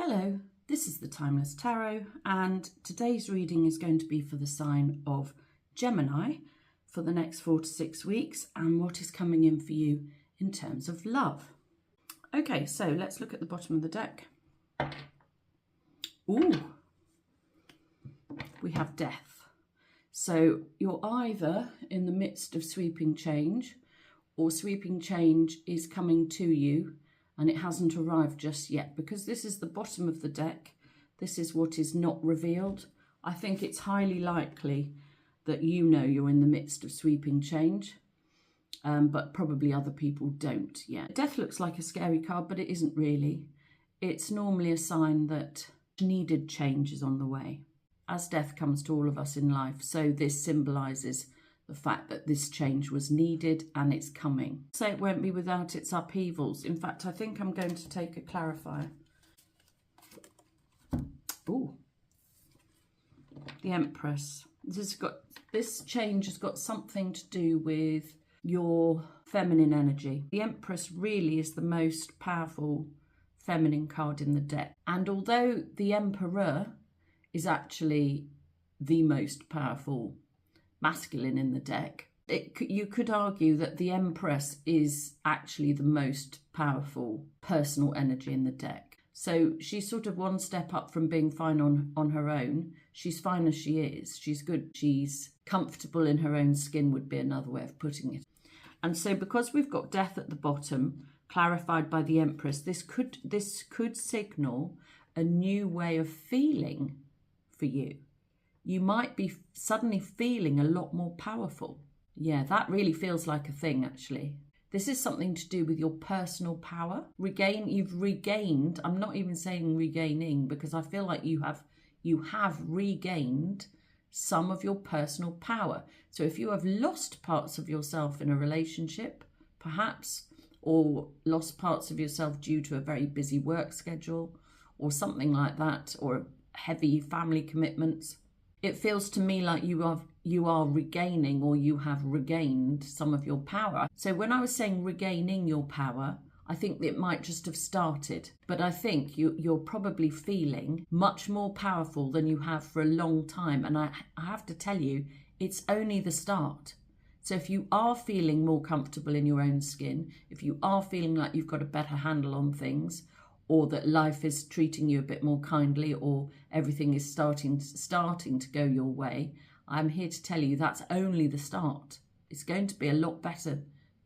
Hello, this is the Timeless Tarot, and today's reading is going to be for the sign of Gemini for the next 4 to 6 weeks and what is coming in for you in terms of love. Okay, so let's look at the bottom of the deck. Ooh, we have death. So you're either in the midst of sweeping change, or sweeping change is coming to you and it hasn't arrived just yet, because this is the bottom of the deck. This is what is not revealed. I think it's highly likely that you know you're in the midst of sweeping change, but probably other people don't yet. Death looks like a scary card, but it isn't really. It's normally a sign that needed change is on the way. As death comes to all of us in life, so this symbolises the fact that this change was needed and it's coming. So it won't be without its upheavals. In fact, I think I'm going to take a clarifier. Ooh, the Empress. This change has got something to do with your feminine energy. The Empress really is the most powerful feminine card in the deck. And although the Emperor is actually the most powerful masculine in the deck, you could argue that the Empress is actually the most powerful personal energy in the deck. So she's sort of one step up from being fine on her own. She's fine as she is. She's good. She's comfortable in her own skin would be another way of putting it. And so because we've got death at the bottom, clarified by the Empress, this could signal a new way of feeling for you. You might be suddenly feeling a lot more powerful. Yeah, that really feels like a thing, actually. This is something to do with your personal power. You've regained, I'm not even saying regaining, because I feel like you have regained some of your personal power. So if you have lost parts of yourself in a relationship, perhaps, or lost parts of yourself due to a very busy work schedule or something like that, or heavy family commitments, it feels to me like you are regaining, or you have regained some of your power. So when I was saying regaining your power, I think it might just have started, but I think you're probably feeling much more powerful than you have for a long time. And I have to tell you, it's only the start. So if you are feeling more comfortable in your own skin, if you are feeling like you've got a better handle on things, or that life is treating you a bit more kindly, or everything is starting to go your way, I'm here to tell you that's only the start. It's going to be a lot better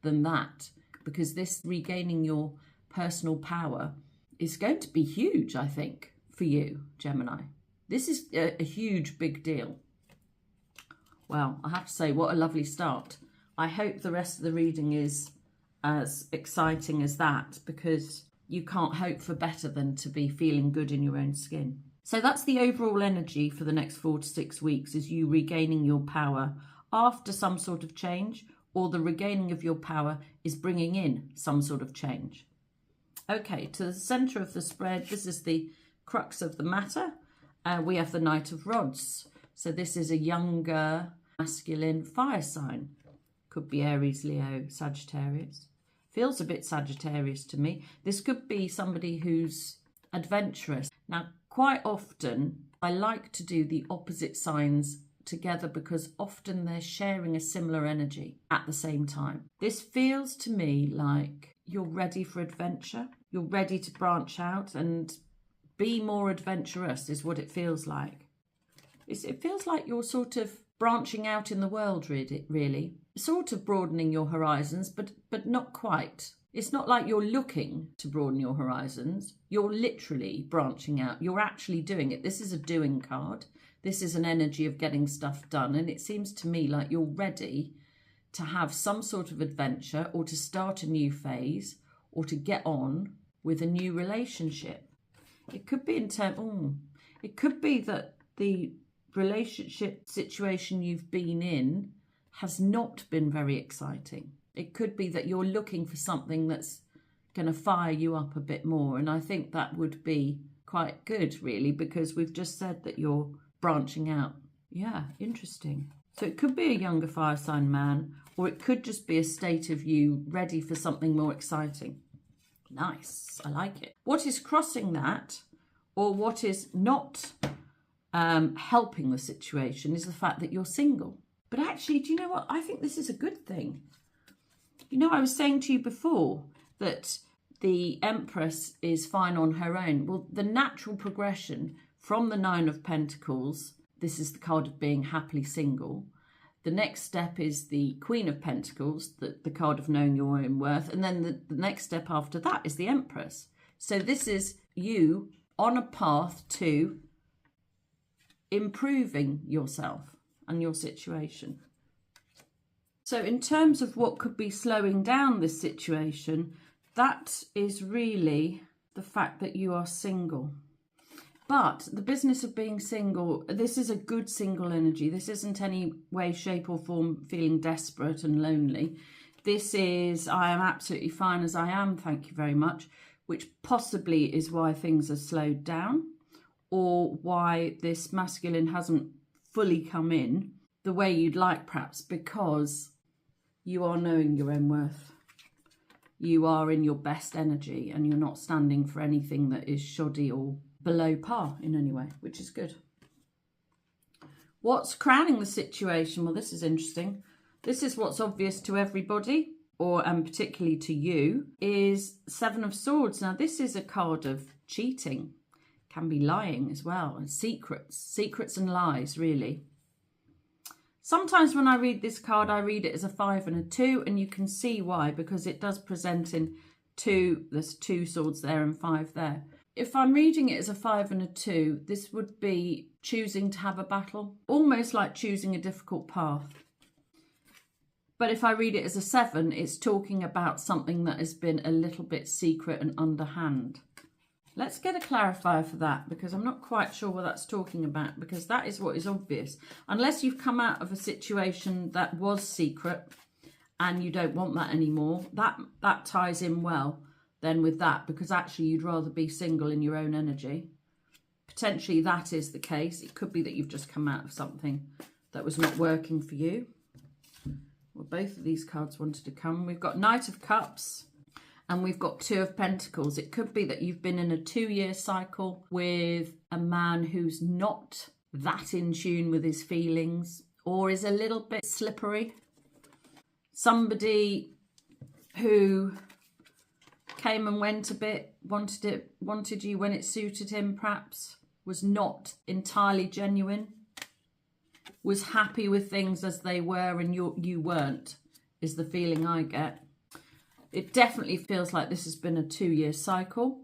than that, because this regaining your personal power is going to be huge, I think, for you, Gemini. This is a huge, big deal. Well, I have to say, what a lovely start. I hope the rest of the reading is as exciting as that, because you can't hope for better than to be feeling good in your own skin. So that's the overall energy for the next 4 to 6 weeks, is you regaining your power after some sort of change, or the regaining of your power is bringing in some sort of change. Okay, to the centre of the spread, this is the crux of the matter. We have the Knight of Rods. So this is a younger masculine fire sign. Could be Aries, Leo, Sagittarius. Feels a bit Sagittarius to me. This could be somebody who's adventurous. Now, quite often, I like to do the opposite signs together, because often they're sharing a similar energy at the same time. This feels to me like you're ready for adventure. You're ready to branch out and be more adventurous is what it feels like. It feels like you're sort of branching out in the world, really. Sort of broadening your horizons, but not quite. It's not like you're looking to broaden your horizons. You're literally branching out. You're actually doing it. This is a doing card. This is an energy of getting stuff done. And it seems to me like you're ready to have some sort of adventure, or to start a new phase, or to get on with a new relationship. It could be it could be that the relationship situation you've been in has not been very exciting. It could be that you're looking for something that's going to fire you up a bit more. And I think that would be quite good, really, because we've just said that you're branching out. Yeah, interesting. So it could be a younger fire sign man, or it could just be a state of you ready for something more exciting. Nice, I like it. What is crossing that or what is not helping the situation is the fact that you're single. But actually, do you know what? I think this is a good thing. You know, I was saying to you before that the Empress is fine on her own. Well, the natural progression from the Nine of Pentacles, this is the card of being happily single. The next step is the Queen of Pentacles, the card of knowing your own worth. And then the next step after that is the Empress. So this is you on a path to improving yourself and your situation. So in terms of what could be slowing down this situation, that is really the fact that you are single. But the business of being single, this is a good single energy. This isn't any way, shape or form feeling desperate and lonely. This is, I am absolutely fine as I am, thank you very much, which possibly is why things are slowed down, or why this masculine hasn't fully come in the way you'd like, perhaps, because you are knowing your own worth. You are in your best energy and you're not standing for anything that is shoddy or below par in any way, which is good. What's crowning the situation? Well, this is interesting. This is what's obvious to everybody, and particularly to you, is Seven of Swords. Now, this is a card of cheating. Can be lying as well, and secrets and lies, really. Sometimes when I read this card, I read it as a 5 and a 2, and you can see why, because it does present in two. There's 2 swords there and 5 there. If I'm reading it as a 5 and a 2, this would be choosing to have a battle, almost like choosing a difficult path. But if I read it as a 7, it's talking about something that has been a little bit secret and underhand. Let's get a clarifier for that, because I'm not quite sure what that's talking about, because that is what is obvious. Unless you've come out of a situation that was secret and you don't want that anymore, that ties in well then with that, because actually you'd rather be single in your own energy. Potentially that is the case. It could be that you've just come out of something that was not working for you. Well, both of these cards wanted to come. We've got Knight of Cups. And we've got 2 of Pentacles. It could be that you've been in a 2-year cycle with a man who's not that in tune with his feelings, or is a little bit slippery. Somebody who came and went a bit, wanted you when it suited him, perhaps, was not entirely genuine, was happy with things as they were and you weren't, is the feeling I get. It definitely feels like this has been a 2-year cycle,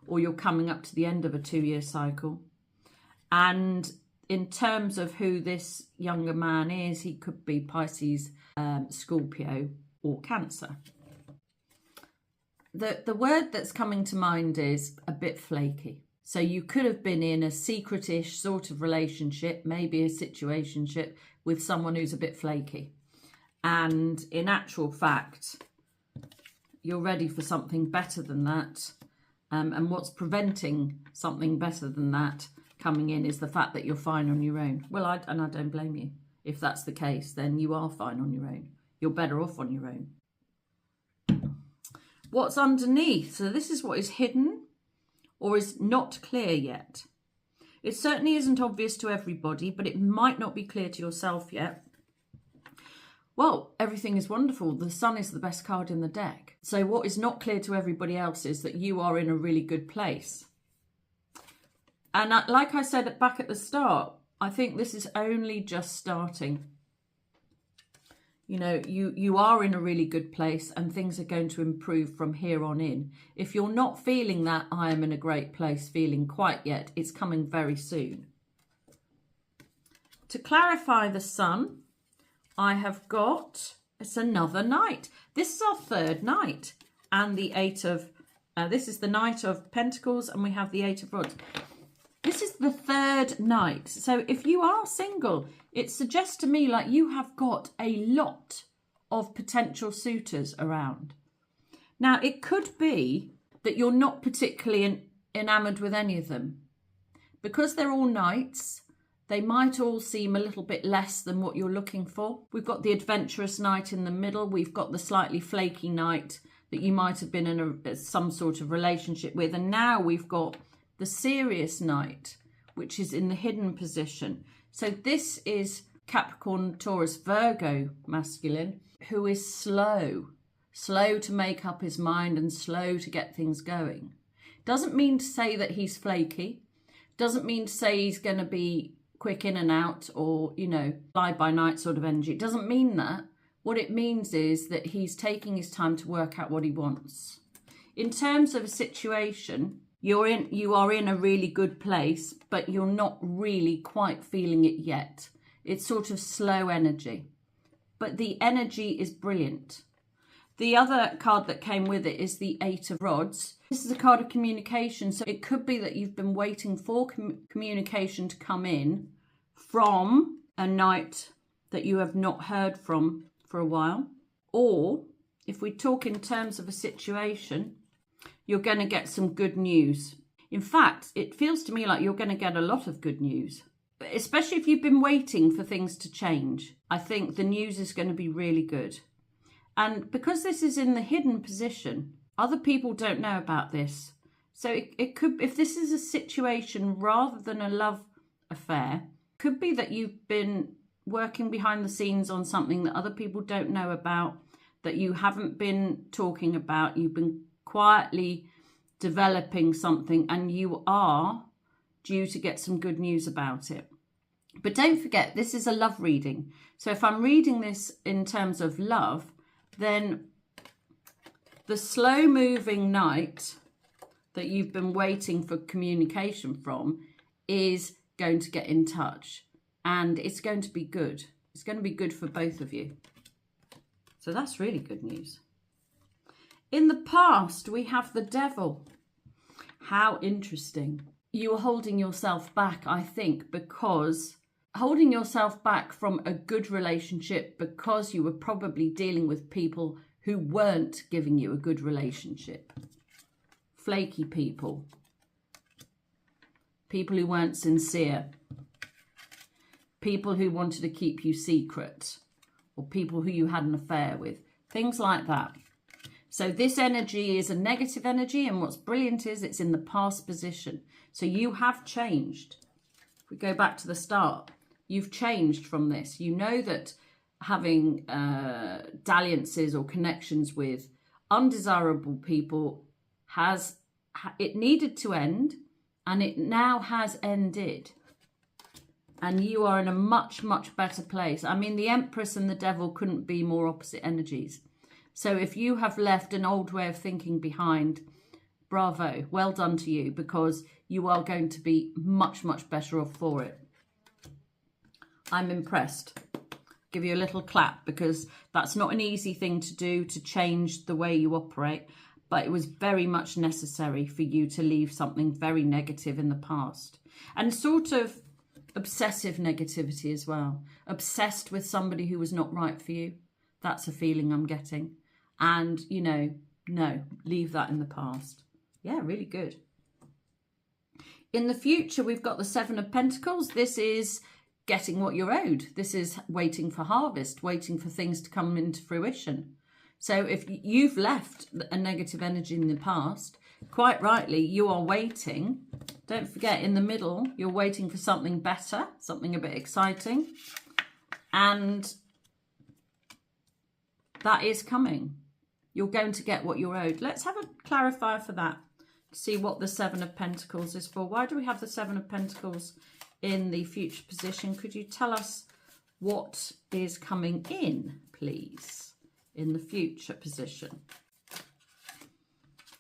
or you're coming up to the end of a 2-year cycle. And in terms of who this younger man is, he could be Pisces, Scorpio or Cancer. The word that's coming to mind is a bit flaky. So you could have been in a secret-ish sort of relationship, maybe a situationship with someone who's a bit flaky. And in actual fact, you're ready for something better than that. And what's preventing something better than that coming in is the fact that you're fine on your own. Well, I don't blame you. If that's the case, then you are fine on your own. You're better off on your own. What's underneath? So this is what is hidden or is not clear yet. It certainly isn't obvious to everybody, but it might not be clear to yourself yet. Well, everything is wonderful. The Sun is the best card in the deck. So what is not clear to everybody else is that you are in a really good place. And like I said back at the start, I think this is only just starting. You know, you are in a really good place and things are going to improve from here on in. If you're not feeling that I am in a great place feeling quite yet, it's coming very soon. To clarify the Sun, I have got, it's another Knight. This is our 3rd Knight, and the 8 of, this is the Knight of Pentacles, and we have the 8 of Rods. This is the 3rd Knight. So if you are single, it suggests to me like you have got a lot of potential suitors around. Now, it could be that you're not particularly enamoured with any of them. Because they're all Knights, they might all seem a little bit less than what you're looking for. We've got the adventurous Knight in the middle. We've got the slightly flaky Knight that you might have been in some sort of relationship with. And now we've got the serious knight, which is in the hidden position. So this is Capricorn, Taurus, Virgo masculine, who is slow to make up his mind and slow to get things going. Doesn't mean to say that he's flaky. Doesn't mean to say he's going to be quick in and out or, you know, fly by night sort of energy. It doesn't mean that. What it means is that he's taking his time to work out what he wants. In terms of a situation, you are in a really good place, but you're not really quite feeling it yet. It's sort of slow energy, but the energy is brilliant. The other card that came with it is the Eight of Rods. This is a card of communication, so it could be that you've been waiting for communication to come in from a knight that you have not heard from for a while. Or, if we talk in terms of a situation, you're going to get some good news. In fact, it feels to me like you're going to get a lot of good news, especially if you've been waiting for things to change. I think the news is going to be really good. And because this is in the hidden position, other people don't know about this. So it could, if this is a situation rather than a love affair, could be that you've been working behind the scenes on something that other people don't know about, that you haven't been talking about. You've been quietly developing something and you are due to get some good news about it. But don't forget, this is a love reading. So if I'm reading this in terms of love, then the slow moving knight that you've been waiting for communication from is going to get in touch, and it's going to be good. It's going to be good for both of you. So that's really good news. In the past, we have the Devil. How interesting. You are holding yourself back, I think, because holding yourself back from a good relationship because you were probably dealing with people who weren't giving you a good relationship. Flaky people. People who weren't sincere. People who wanted to keep you secret. Or people who you had an affair with. Things like that. So this energy is a negative energy, and what's brilliant is it's in the past position. So you have changed. If we go back to the start, you've changed from this. You know that having dalliances or connections with undesirable people it needed to end, and it now has ended. And you are in a much, much better place. I mean, the Empress and the Devil couldn't be more opposite energies. So if you have left an old way of thinking behind, bravo, well done to you, because you are going to be much, much better off for it. I'm impressed. Give you a little clap, because that's not an easy thing to do, to change the way you operate, but it was very much necessary for you to leave something very negative in the past. And sort of obsessive negativity as well. Obsessed with somebody who was not right for you. That's a feeling I'm getting. And, you know, no, leave that in the past. Yeah, really good. In the future, we've got the Seven of Pentacles. This is getting what you're owed. This is waiting for harvest, waiting for things to come into fruition. So if you've left a negative energy in the past, quite rightly, you are waiting. Don't forget, in the middle, you're waiting for something better, something a bit exciting. And that is coming. You're going to get what you're owed. Let's have a clarifier for that. See what the Seven of Pentacles is for. Why do we have the Seven of Pentacles in the future position? Could you tell us what is coming in, please, in the future position?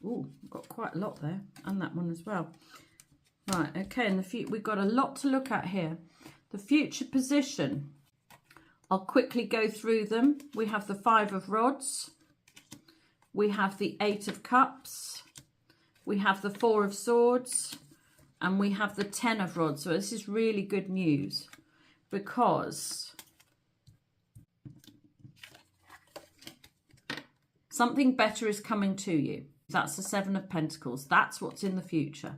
Oh, got quite a lot there, and that one as well. Right, okay, in the future, we've got a lot to look at here. The future position, I'll quickly go through them. We have the Five of Rods. We have the Eight of Cups. We have the Four of Swords. And we have the Ten of Rods. So this is really good news, because something better is coming to you. That's the Seven of Pentacles. That's what's in the future.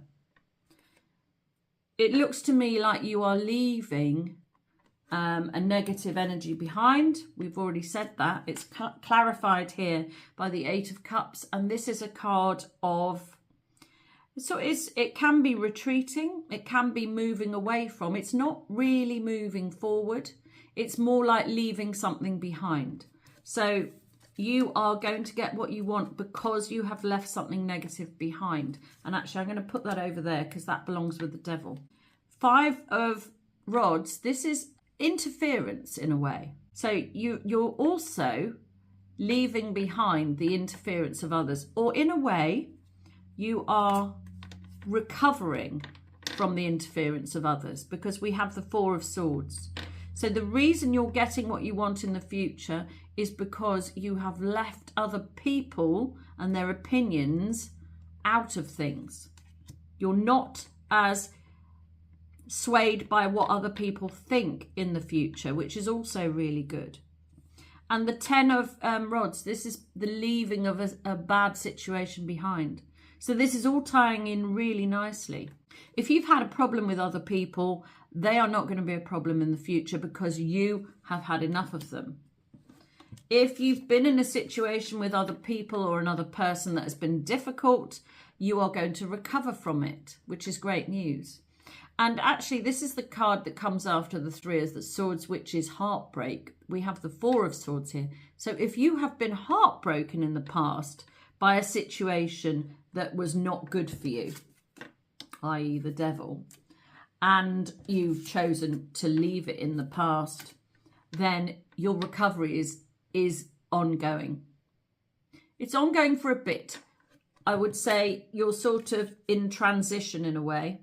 It looks to me like you are leaving a negative energy behind. We've already said that. It's clarified here by the Eight of Cups. And this is a card of So it can be retreating, it can be moving away from. It's not really moving forward. It's more like leaving something behind. So you are going to get what you want because you have left something negative behind. And actually, I'm going to put that over there because that belongs with the devil. 5 of Rods, this is interference in a way. So you're also leaving behind the interference of others, or in a way, you are recovering from the interference of others, because we have the 4 of Swords. So the reason you're getting what you want in the future is because you have left other people and their opinions out of things. You're not as swayed by what other people think in the future, which is also really good. And the 10 of Rods, this is the leaving of a bad situation behind. So this is all tying in really nicely. If you've had a problem with other people, they are not going to be a problem in the future because you have had enough of them. If you've been in a situation with other people or another person that has been difficult, you are going to recover from it, which is great news. And actually, this is the card that comes after the 3 of the Swords, which is heartbreak. We have the 4 of Swords here. So if you have been heartbroken in the past by a situation that was not good for you, i.e. the devil, and you've chosen to leave it in the past, then your recovery is ongoing. It's ongoing for a bit. I would say you're sort of in transition in a way.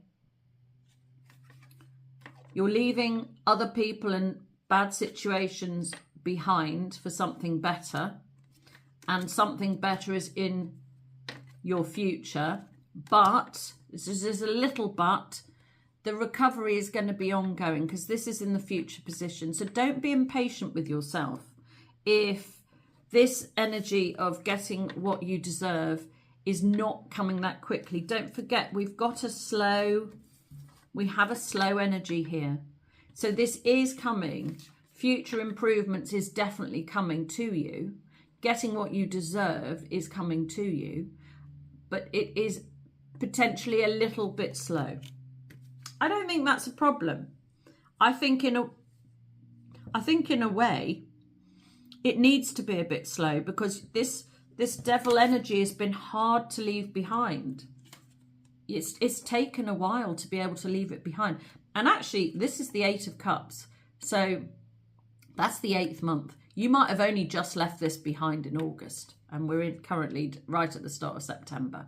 You're leaving other people and bad situations behind for something better, and something better is in your future. But this is a little but, the recovery is going to be ongoing because this is in the future position. So don't be impatient with yourself. If this energy of getting what you deserve is not coming that quickly, don't forget we have a slow energy here. So this is coming. Future improvements is definitely coming to you. Getting what you deserve is coming to you, but it is potentially a little bit slow. I don't think that's a problem. I think in a way it needs to be a bit slow because this devil energy has been hard to leave behind. It's taken a while to be able to leave it behind. And actually, this is the 8 of Cups. So that's the 8th month. You might have only just left this behind in August, and we're currently right at the start of September.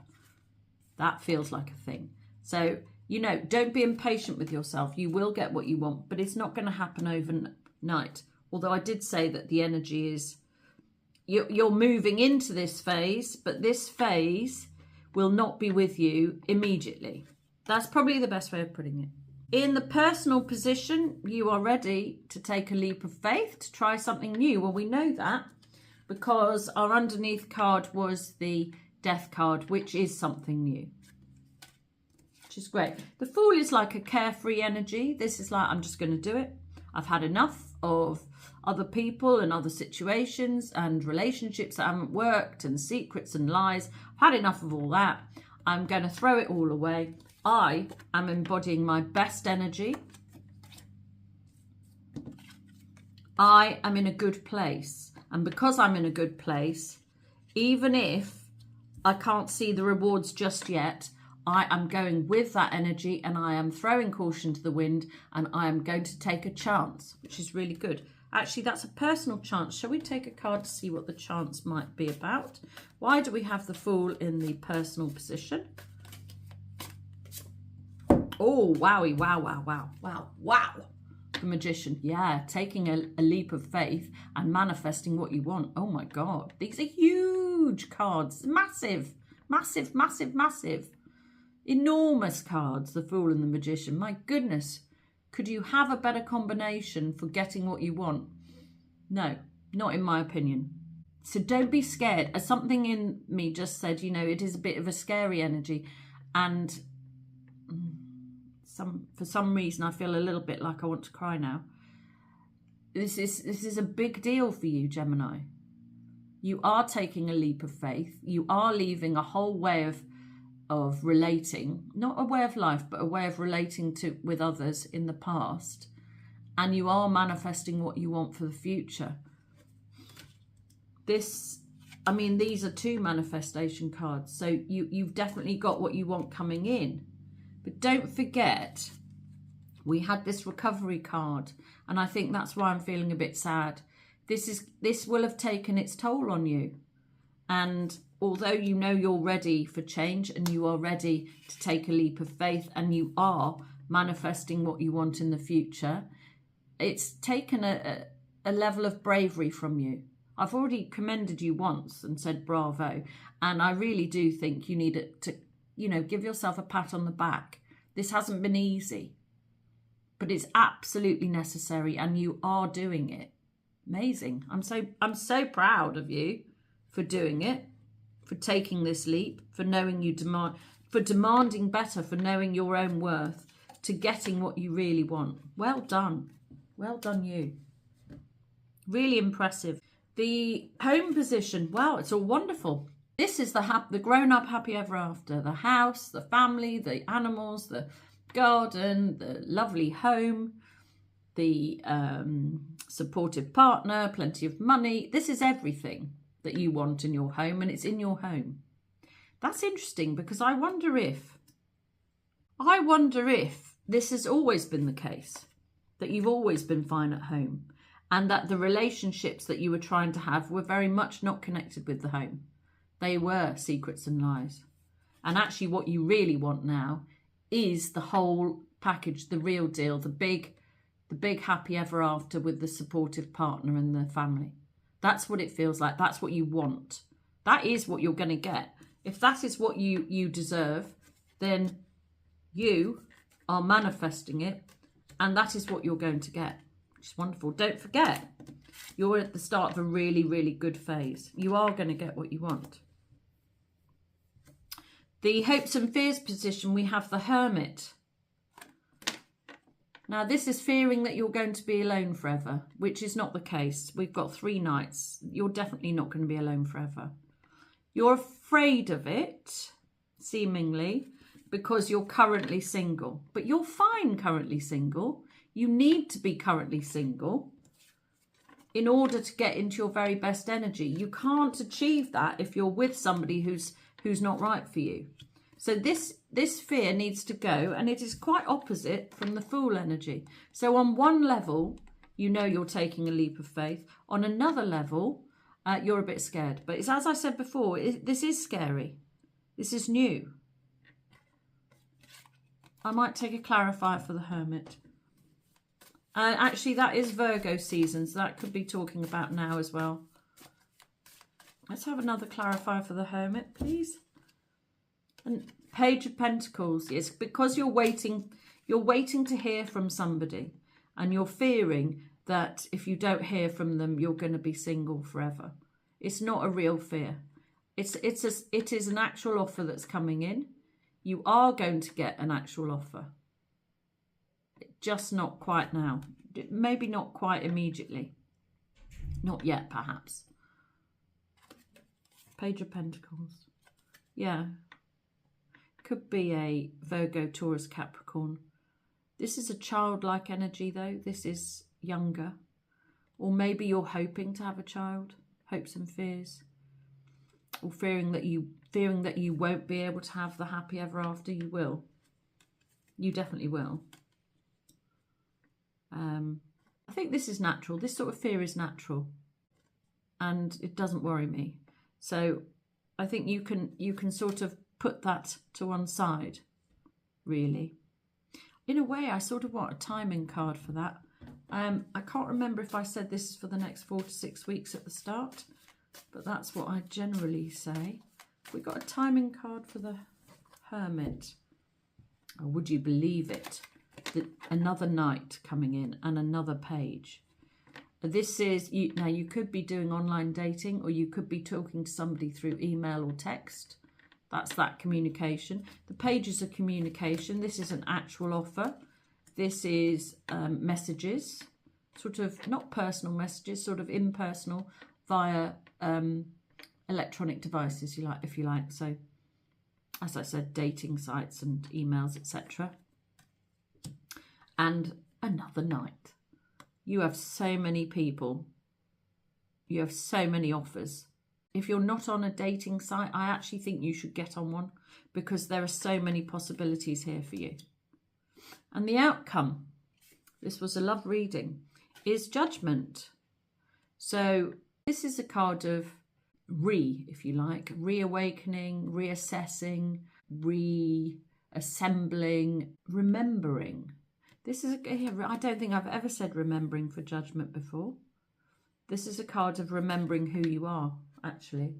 That feels like a thing. So, you know, don't be impatient with yourself. You will get what you want, but it's not going to happen overnight. Although I did say that the energy is, you're moving into this phase, but this phase will not be with you immediately. That's probably the best way of putting it. In the personal position, you are ready to take a leap of faith, to try something new. Well, we know that because our underneath card was the Death card, which is something new, which is great. The Fool is like a carefree energy. This is like, I'm just going to do it. I've had enough of other people and other situations and relationships that haven't worked and secrets and lies. I've had enough of all that. I'm going to throw it all away. I am embodying my best energy. I am in a good place. And because I'm in a good place, even if I can't see the rewards just yet, I am going with that energy and I am throwing caution to the wind and I am going to take a chance, which is really good. Actually, that's a personal chance. Shall we take a card to see what the chance might be about? Why do we have the Fool in the personal position? Oh, wowie, wow, wow, wow, wow, wow. The Magician. Yeah, taking a leap of faith and manifesting what you want. Oh my God. These are huge cards. Massive, massive, massive, massive. Enormous cards, the Fool and the Magician. My goodness. Could you have a better combination for getting what you want? No, not in my opinion. So don't be scared. As something in me just said, you know, it is a bit of a scary energy. And for some reason, I feel a little bit like I want to cry now. This is a big deal for you, Gemini. You are taking a leap of faith. You are leaving a whole way of of relating, not a way of life, but a way of relating with others in the past, and you are manifesting what you want for the future. These are 2 manifestation cards, so you've definitely got what you want coming in. But don't forget, we had this recovery card, and I think that's why I'm feeling a bit sad. This will have taken its toll on you, and although you know you're ready for change and you are ready to take a leap of faith and you are manifesting what you want in the future, it's taken a level of bravery from you. I've already commended you once and said bravo, and I really do think you need to, give yourself a pat on the back. This hasn't been easy, but it's absolutely necessary, and you are doing it. Amazing. I'm so proud of you for doing it, for taking this leap, for knowing for demanding better, for knowing your own worth, to getting what you really want. Well done. Well done, you. Really impressive. The home position, wow, it's all wonderful. This is the grown-up happy ever after. The house, the family, the animals, the garden, the lovely home, the supportive partner, plenty of money. This is everything that you want in your home, and it's in your home. That's interesting, because I wonder if this has always been the case, that you've always been fine at home, and that the relationships that you were trying to have were very much not connected with the home. They were secrets and lies. And actually what you really want now is the whole package, the real deal, the big happy ever after with the supportive partner and the family. That's what it feels like. That's what you want. That is what you're going to get. If that is what you deserve, then you are manifesting it, and that is what you're going to get. It's wonderful. Don't forget, you're at the start of a really, really good phase. You are going to get what you want. The hopes and fears position, we have the Hermit. Now, this is fearing that you're going to be alone forever, which is not the case. We've got 3 nights. You're definitely not going to be alone forever. You're afraid of it, seemingly, because you're currently single. But you're fine currently single. You need to be currently single in order to get into your very best energy. You can't achieve that if you're with somebody who's not right for you. So this fear needs to go, and it is quite opposite from the Fool energy. So on one level, you know you're taking a leap of faith. On another level, you're a bit scared. But it's, as I said before, this is scary. This is new. I might take a clarifier for the Hermit. Actually, that is Virgo season, so that could be talking about now as well. Let's have another clarifier for the Hermit, please. And Page of Pentacles. It's because you're waiting to hear from somebody, and you're fearing that if you don't hear from them, you're going to be single forever. It's not a real fear. It is an actual offer that's coming in. You are going to get an actual offer. Just not quite now. Maybe not quite immediately. Not yet, perhaps. Page of Pentacles. Yeah. Could be a Virgo, Taurus, Capricorn. This is a childlike energy, though. This is younger. Or maybe you're hoping to have a child. Hopes and fears. Or fearing that you won't be able to have the happy ever after. You will. You definitely will. I think this is natural. This sort of fear is natural, and it doesn't worry me. So I think you can sort of put that to one side, really. In a way, I sort of want a timing card for that. I can't remember if I said this is for the next 4 to 6 weeks at the start, but that's what I generally say. We got a timing card for the Hermit. Oh, would you believe it? Another night coming in and another page. This is, now you could be doing online dating, or you could be talking to somebody through email or text. That's that communication. The pages of communication. This is an actual offer. This is messages, sort of not personal messages, sort of impersonal via electronic devices, if you like. So as I said, dating sites and emails, etc. And another Knight. You have so many people. You have so many offers. If you're not on a dating site, I actually think you should get on one, because there are so many possibilities here for you. And the outcome, this was a love reading, is Judgment. So this is a card of if you like, reawakening, reassessing, reassembling, remembering. This is, I don't think I've ever said remembering for Judgment before. This is a card of remembering who you are, actually.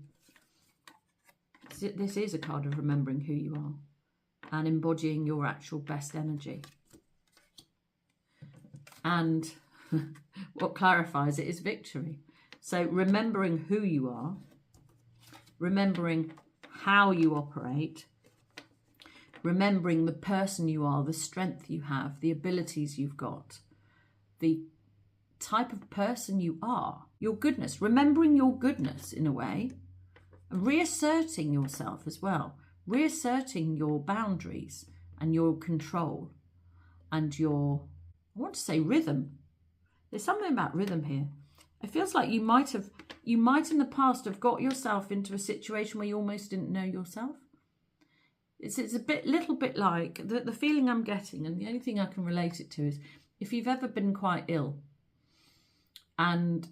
This is a card of remembering who you are and embodying your actual best energy. And what clarifies it is victory. So remembering who you are, remembering how you operate, remembering the person you are, the strength you have, the abilities you've got, the type of person you are, your goodness, remembering your goodness in a way, and reasserting yourself as well, reasserting your boundaries and your control and your, I want to say rhythm. There's something about rhythm here. It feels like you might in the past have got yourself into a situation where you almost didn't know yourself. It's little bit like the feeling I'm getting, and the only thing I can relate it to is if you've ever been quite ill and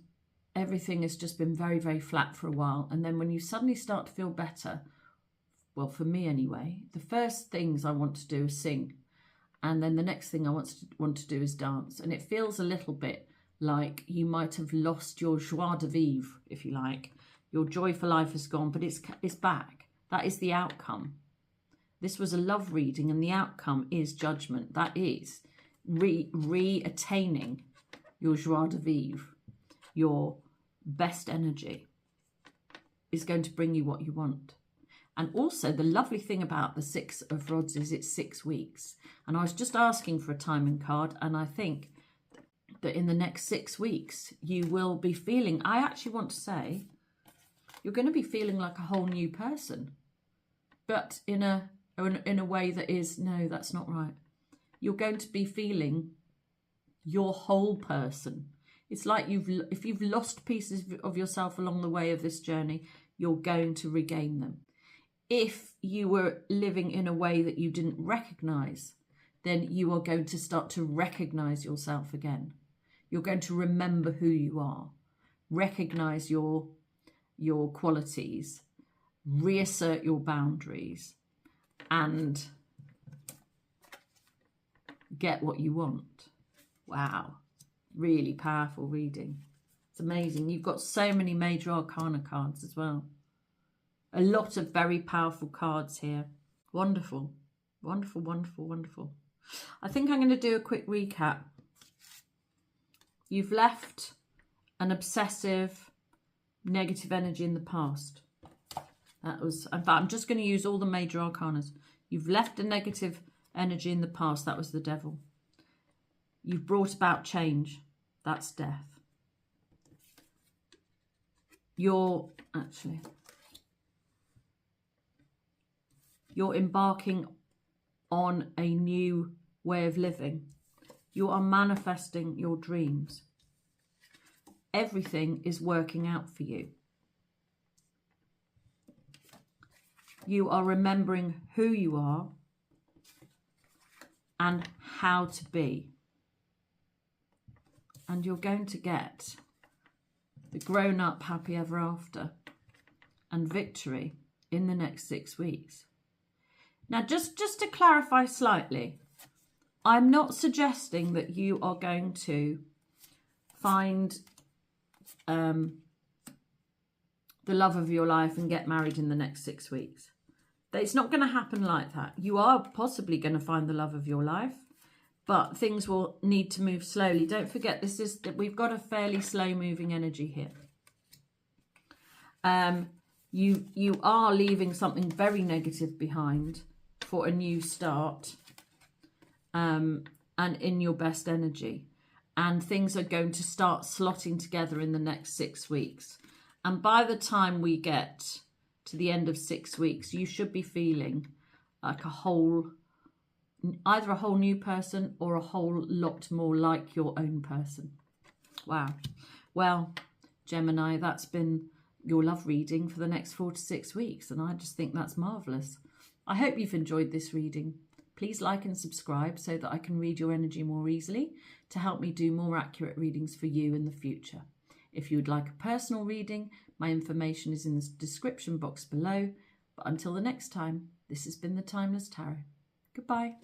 everything has just been very, very flat for a while, and then when you suddenly start to feel better, well, for me anyway, the first things I want to do is sing, and then the next thing I want to do is dance, and it feels a little bit like you might have lost your joie de vivre, if you like. Your joy for life is gone, but it's back. That is the outcome. This was a love reading, and the outcome is Judgment. That is re-attaining your joie de vivre, your best energy is going to bring you what you want. And also the lovely thing about the Six of Rods is it's 6 weeks. And I was just asking for a timing card, and I think that in the next 6 weeks you will be feeling, I actually want to say, you're going to be feeling like a whole new person, but in a way that is, no, that's not right. You're going to be feeling your whole person. It's like if you've lost pieces of yourself along the way of this journey, you're going to regain them. If you were living in a way that you didn't recognize, then you are going to start to recognize yourself again. You're going to remember who you are, recognize your qualities, reassert your boundaries, and get what you want. Wow, really powerful reading. It's amazing. You've got so many major arcana cards as well. A lot of very powerful cards here. Wonderful, wonderful, wonderful, wonderful. I think I'm going to do a quick recap. You've left an obsessive, negative energy in the past. That was, in fact, I'm just going to use all the major arcanas. You've left a negative energy in the past. That was the Devil. You've brought about change. That's Death. You're embarking on a new way of living. You are manifesting your dreams. Everything is working out for you. You are remembering who you are and how to be. And you're going to get the grown-up happy ever after and victory in the next 6 weeks. Now, just to clarify slightly, I'm not suggesting that you are going to find the love of your life and get married in the next 6 weeks. It's not going to happen like that. You are possibly going to find the love of your life, but things will need to move slowly. Don't forget, we've got a fairly slow moving energy here. You are leaving something very negative behind for a new start, and in your best energy. And things are going to start slotting together in the next 6 weeks. And by the time we get to the end of 6 weeks, you should be feeling like a whole, either a whole new person or a whole lot more like your own person. Wow. Well, Gemini, that's been your love reading for the next 4 to 6 weeks, and I just think that's marvellous. I hope you've enjoyed this reading. Please like and subscribe so that I can read your energy more easily to help me do more accurate readings for you in the future. If you would like a personal reading, my information is in the description box below. But until the next time, this has been the Timeless Tarot. Goodbye.